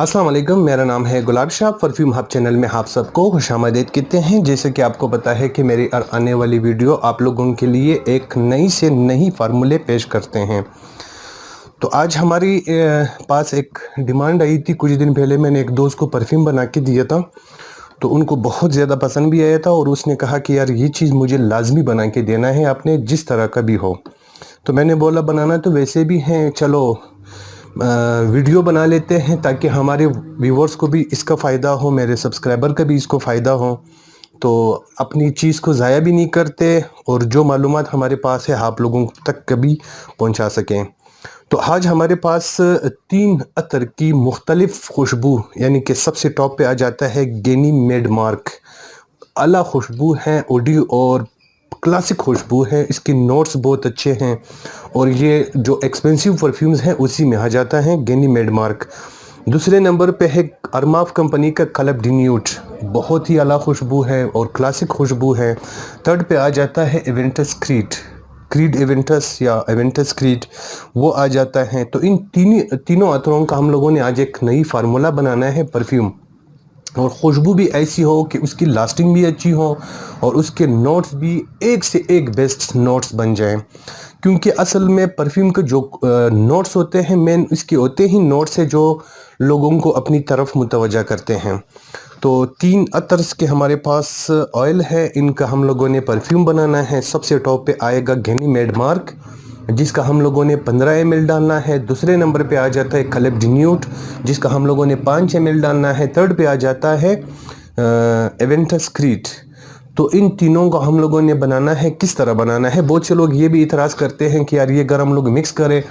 अस्सलाम वालेकुम, मेरा नाम है गुलाब शाह। परफ्यूम हब चैनल में आप सबको खुशामदीद कहते हैं। जैसे कि आपको पता है कि मेरी आने वाली वीडियो आप लोगों के लिए एक नई से नई फार्मूले पेश करते हैं। तो आज हमारी पास एक डिमांड आई थी। कुछ दिन पहले मैंने एक दोस्त को परफ्यूम बना के दिया था, तो उनको बहुत ज़्यादा पसंद भी आया था और उसने कहा कि यार ये चीज़ मुझे लाजमी बना के देना है, आपने जिस तरह का भी हो। तो मैंने बोला बनाना तो वैसे भी हैं, चलो वीडियो बना लेते हैं ताकि हमारे व्यूवर्स को भी इसका फ़ायदा हो, मेरे सब्सक्राइबर का भी इसको फ़ायदा हो। तो अपनी चीज़ को ज़ाया भी नहीं करते और जो मालूमात हमारे पास है आप लोगों तक कभी पहुंचा सकें। तो आज हमारे पास 3 अतर की मुख्तलिफ खुशबू, यानी कि सबसे टॉप पे आ जाता है गैनीमेड मार्क। आला खुशबू है, ओडी और क्लासिक खुशबू है, इसकी नोट्स बहुत अच्छे हैं और ये जो एक्सपेंसिव परफ्यूम्स हैं उसी में आ जाता है गैनीमेड मार्क। दूसरे नंबर पे है अरमाफ कंपनी का क्लब डी न्यूट, बहुत ही आला खुशबू है और क्लासिक खुशबू है। थर्ड पे आ जाता है एवेंटस क्रीड एवेंटस या एवेंटस क्रीड, वो आ जाता है। तो इन तीनों अतरों का हम लोगों ने आज एक नई फार्मूला बनाना है परफ्यूम, और खुशबू भी ऐसी हो कि उसकी लास्टिंग भी अच्छी हो और उसके नोट्स भी एक से एक बेस्ट नोट्स बन जाएं। क्योंकि असल में परफ्यूम के जो नोट्स होते हैं, मेन इसके होते ही नोट्स है जो लोगों को अपनी तरफ मुतवज्जा करते हैं। तो 3 अतर्स के हमारे पास ऑयल है, इनका हम लोगों ने परफ्यूम बनाना है। सबसे टॉप पे आएगा गैनीमेड मार्क, जिसका हम लोगों ने 15 ml डालना है। दूसरे नंबर पे आ जाता है क्लब डी न्यूट, जिसका हम लोगों ने 5 ml डालना है। थर्ड पे आ जाता है एवेंटस क्रीड। तो इन तीनों का हम लोगों ने बनाना है। किस तरह बनाना है, बहुत से लोग ये भी इतराज़ करते हैं कि यार ये अगर हम लोग मिक्स करें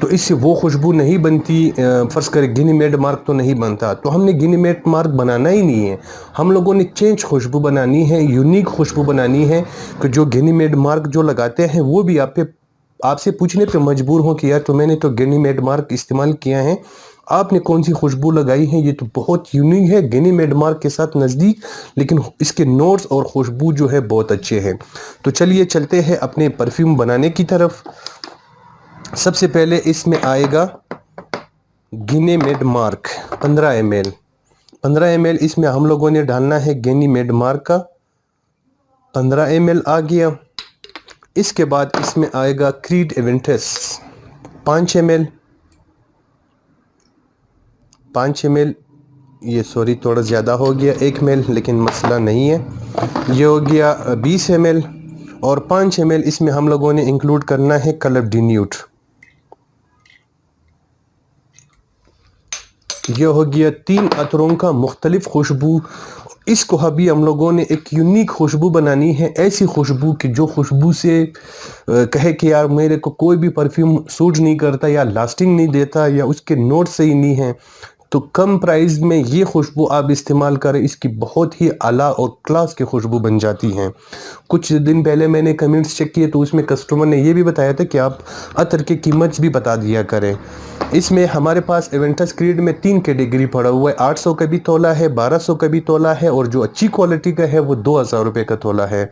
तो इससे वो खुशबू नहीं बनती, फ़र्ज़ करें गैनीमेड मार्क तो नहीं बनता। तो हमने गैनीमेड मार्क बनाना ही नहीं है, हम लोगों ने चेंज खुशबू बनानी है, यूनिक खुशबू बनानी है कि जो गैनीमेड मार्क जो लगाते हैं वो भी आपसे पूछने पे मजबूर हो कि यार तो मैंने तो गैनीमेड मार्क इस्तेमाल किया है, आपने कौन सी खुशबू लगाई है, ये तो बहुत यूनिक है, गैनीमेड मार्क के साथ नज़दीक, लेकिन इसके नोट्स और खुशबू जो है बहुत अच्छे हैं। तो चलिए चलते हैं अपने परफ्यूम बनाने की तरफ। सबसे पहले इसमें आएगा गैनीमेड मार्क 15 ml इसमें हम लोगों ने डालना है गैनीमेड मार्क का 15 ml आ गया। इसके बाद इसमें आएगा क्रीड एवेंटस 5 ml, ये सॉरी थोड़ा ज़्यादा हो गया 1 ml, लेकिन मसला नहीं है। ये हो गया 20 ml और 5 ml इसमें हम लोगों ने इंक्लूड करना है क्लब डी न्यूट। ये हो गया 3 अतरों का मुख्तलिफ खुशबू। इसको अभी हम लोगों ने एक यूनिक खुशबू बनानी है, ऐसी खुशबू कि जो खुशबू से कहे कि यार मेरे को कोई भी परफ्यूम सूट नहीं करता या लास्टिंग नहीं देता या उसके नोट सही नहीं है, तो कम प्राइस में ये खुशबू आप इस्तेमाल करें, इसकी बहुत ही आला और क्लास की खुशबू बन जाती हैं। कुछ दिन पहले मैंने कमेंट्स चेक किए तो उसमें कस्टमर ने ये भी बताया था कि आप अतर की कीमत भी बता दिया करें। इसमें हमारे पास एवेंटस क्रीड में 3 कैटेगरी पड़ा हुआ है, 800 का भी तोला है, 1200 का भी तोला है और जो अच्छी क्वालिटी का है वो 2000 रुपये का तोला है।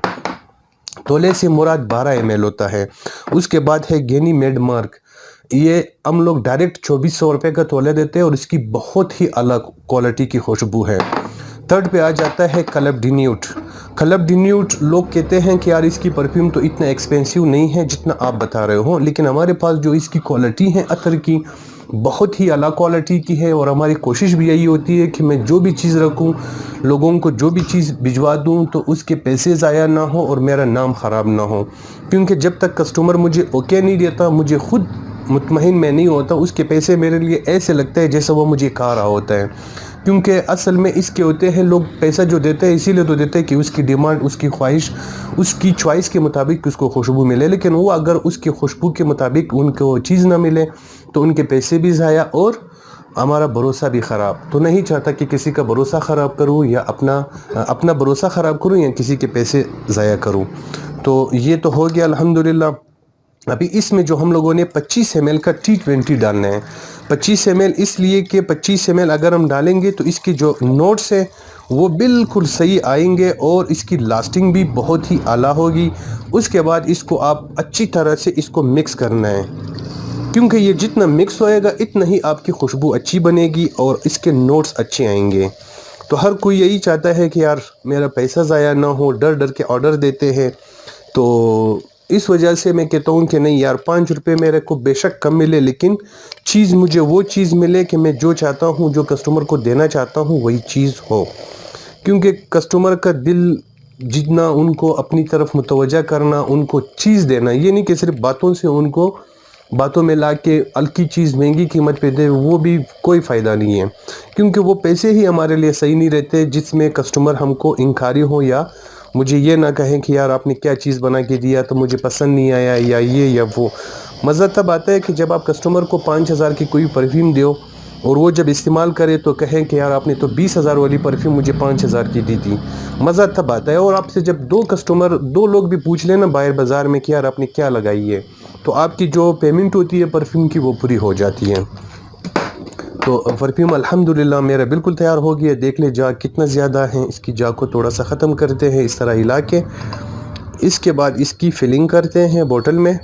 तोले से मुराद 12 ml होता है। उसके बाद है गैनीमेड मार्क, ये हम लोग डायरेक्ट 2400 रुपये का तोला देते हैं और इसकी बहुत ही अलग क्वालिटी की खुशबू है। थर्ड पे आ जाता है club de nuit. Club de nuit लोग कहते हैं कि यार इसकी परफ्यूम तो इतना एक्सपेंसिव नहीं है जितना आप बता रहे हो, लेकिन हमारे पास जो इसकी क्वालिटी है अतर की बहुत ही अलग क्वालिटी की है और हमारी कोशिश भी यही होती है कि मैं जो भी चीज़ रखूं, लोगों को जो भी चीज़ भिजवा दूं तो उसके पैसे ज़ाया ना हो और मेरा नाम ख़राब ना हो। क्योंकि जब तक कस्टमर मुझे ओके नहीं देता, मुझे खुद मुतमईन मैं नहीं होता, उसके पैसे मेरे लिए ऐसे लगता है जैसे वो मुझे खा रहा होता है। क्योंकि असल में इसके होते हैं, लोग पैसा जो देते हैं इसीलिए तो देते हैं कि उसकी डिमांड, उसकी ख्वाहिश, उसकी चॉइस के मुताबिक उसको खुशबू मिले, लेकिन वो अगर उसकी खुशबू के मुताबिक उनको चीज़ ना मिले तो उनके पैसे भी ज़ाया और हमारा भरोसा भी ख़राब। तो नहीं चाहता कि किसी का भरोसा ख़राब करूं या अपना भरोसा ख़राब करूं या किसी के पैसे ज़ाया करूं। तो ये तो हो गया अल्हम्दुलिल्लाह। अभी इसमें जो हम लोगों ने 25 ml का T20 डालना है। 25 ml इसलिए कि 25 ml अगर हम डालेंगे तो इसके जो नोट्स है वो बिल्कुल सही आएंगे और इसकी लास्टिंग भी बहुत ही आला होगी। उसके बाद इसको आप अच्छी तरह से इसको मिक्स करना है। क्योंकि ये जितना मिक्स होएगा इतना ही आपकी खुशबू अच्छी बनेगी और इसके नोट्स अच्छे आएंगे। तो हर कोई यही चाहता है कि यार मेरा पैसा ज़ाया ना हो, डर डर के ऑर्डर देते हैं। तो इस वजह से मैं कहता हूँ कि नहीं यार, 5 रुपये मेरे को बेशक कम मिले, लेकिन चीज़ मुझे वो चीज़ मिले कि मैं जो चाहता हूँ, जो कस्टमर को देना चाहता हूँ वही चीज़ हो। क्योंकि कस्टमर का दिल जितना उनको अपनी तरफ मुतवज्जा करना, उनको चीज़ देना, ये नहीं कि सिर्फ बातों से उनको बातों में ला के हल्की चीज़ महंगी कीमत पे दे, वो भी कोई फ़ायदा नहीं है। क्योंकि वो पैसे ही हमारे लिए सही नहीं रहते जिसमें कस्टमर हमको इनकारी हो या मुझे ये ना कहें कि यार आपने क्या चीज़ बना के दिया तो मुझे पसंद नहीं आया या ये या वो। मज़ा तब आता है कि जब आप कस्टमर को 5,000 की कोई परफ्यूम दो और वो जब इस्तेमाल करे तो कहें कि यार आपने तो 20,000 वाली परफ्यूम मुझे 5,000 की दी थी। मज़ा तब आता है। और आपसे जब दो लोग भी पूछ लेना बाहर बाज़ार में कि यार आपने क्या लगाई है, तो आपकी जो पेमेंट होती है परफ्यूम की वो पूरी हो जाती है। तो परफ्यूम अल्हम्दुलिल्लाह मेरा बिल्कुल तैयार हो गया। देख ले जा कितना ज़्यादा है। इसकी जा को थोड़ा सा ख़त्म करते हैं इस तरह हिला के। इसके बाद इसकी फिलिंग करते हैं बोतल में।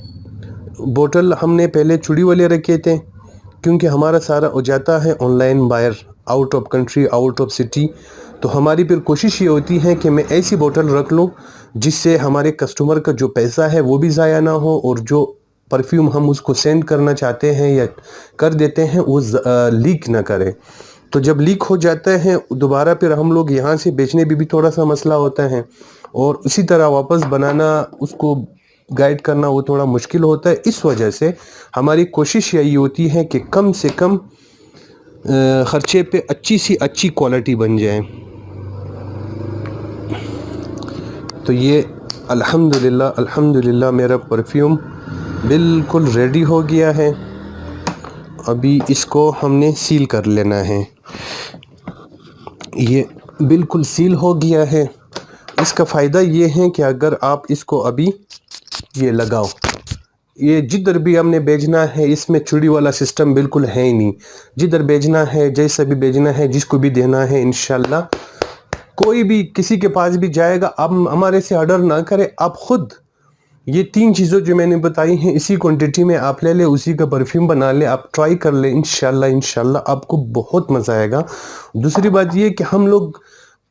बोतल हमने पहले चूड़ी वाले रखे थे क्योंकि हमारा सारा हो जाता है online buyer, out of country, out of city. तो हमारी फिर कोशिश ये होती है कि मैं ऐसी बोतल रख लूँ जिससे हमारे कस्टमर का जो पैसा है वो भी ज़ाया ना हो और जो परफ्यूम हम उसको सेंड करना चाहते हैं या कर देते हैं वो लीक ना करे। तो जब लीक हो जाता है दोबारा फिर हम लोग यहाँ से बेचने भी थोड़ा सा मसला होता है और उसी तरह वापस बनाना, उसको गाइड करना वो थोड़ा मुश्किल होता है। इस वजह से हमारी कोशिश यही होती है कि कम से कम ख़र्चे पे अच्छी सी अच्छी क्वालिटी बन जाए। तो ये अल्हम्दुलिल्लाह मेरा परफ्यूम बिल्कुल रेडी हो गया है। अभी इसको हमने सील कर लेना है। ये बिल्कुल सील हो गया है। इसका फ़ायदा ये है कि अगर आप इसको अभी ये लगाओ, ये जिधर भी हमने भेजना है, इसमें चूड़ी वाला सिस्टम बिल्कुल है ही नहीं। जिधर भेजना है, जैसा भी भेजना है, जिसको भी देना है, इंशाल्लाह कोई भी किसी के पास भी जाएगा, आप हमारे से ऑर्डर ना करें, आप खुद ये 3 चीज़ों जो मैंने बताई हैं इसी क्वांटिटी में आप ले ले, उसी का परफ्यूम बना ले, आप ट्राई कर ले। इंशाल्लाह आपको बहुत मज़ा आएगा। दूसरी बात ये कि हम लोग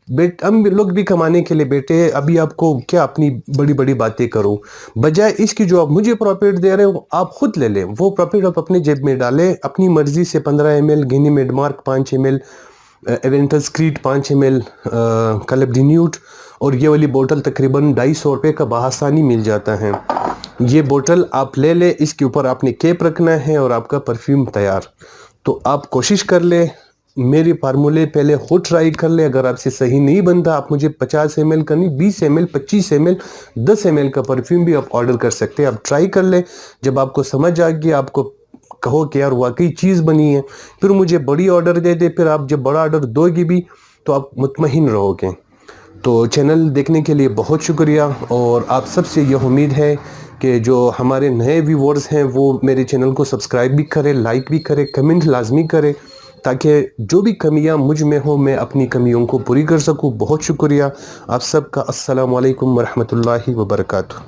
भी कमाने के लिए बैठे हैं। अभी आपको क्या अपनी बड़ी बड़ी बातें करो, बजाय इसकी जो आप मुझे प्रॉफिट दे रहे हो आप खुद ले लें। वो प्रॉफिट आप अपने जेब में डालें अपनी मर्जी से। 15 ml गिनी मेडमार्क, 5 ml एवेंटस क्रीट, 5 ml कैलेब डी न्यूट, और ये वाली बोतल तकरीबन 250 रुपये का बहासानी मिल जाता है। ये बोतल आप ले ले, इसके ऊपर आपने कैप रखना है और आपका परफ्यूम तैयार। तो आप कोशिश कर ले, मेरे फार्मूले पहले खुद ट्राई कर ले। अगर आपसे सही नहीं बनता आप मुझे 50 ml का नहीं, 20 ml, 25 ml, 10 ml का परफ्यूम भी आप ऑर्डर कर सकते हैं। आप ट्राई कर ले, जब आपको समझ आ गया, आपको कहो कि यार वाकई चीज़ बनी है, फिर मुझे बड़ी ऑर्डर दे दे। फिर आप जब बड़ा ऑर्डर दोगे भी तो आप मुतमईन रहोगे। तो चैनल देखने के लिए बहुत शुक्रिया। और आप सबसे यह उम्मीद है कि जो हमारे नए व्यूअर्स हैं वो मेरे चैनल को सब्सक्राइब भी करें, लाइक भी करें, कमेंट लाजमी करें, ताकि जो भी कमियां मुझ में हो मैं अपनी कमियों को पूरी कर सकूं। बहुत शुक्रिया आप सबका। अस्सलामु अलैकुम वरहमतुल्लाहि वबरकातुहू।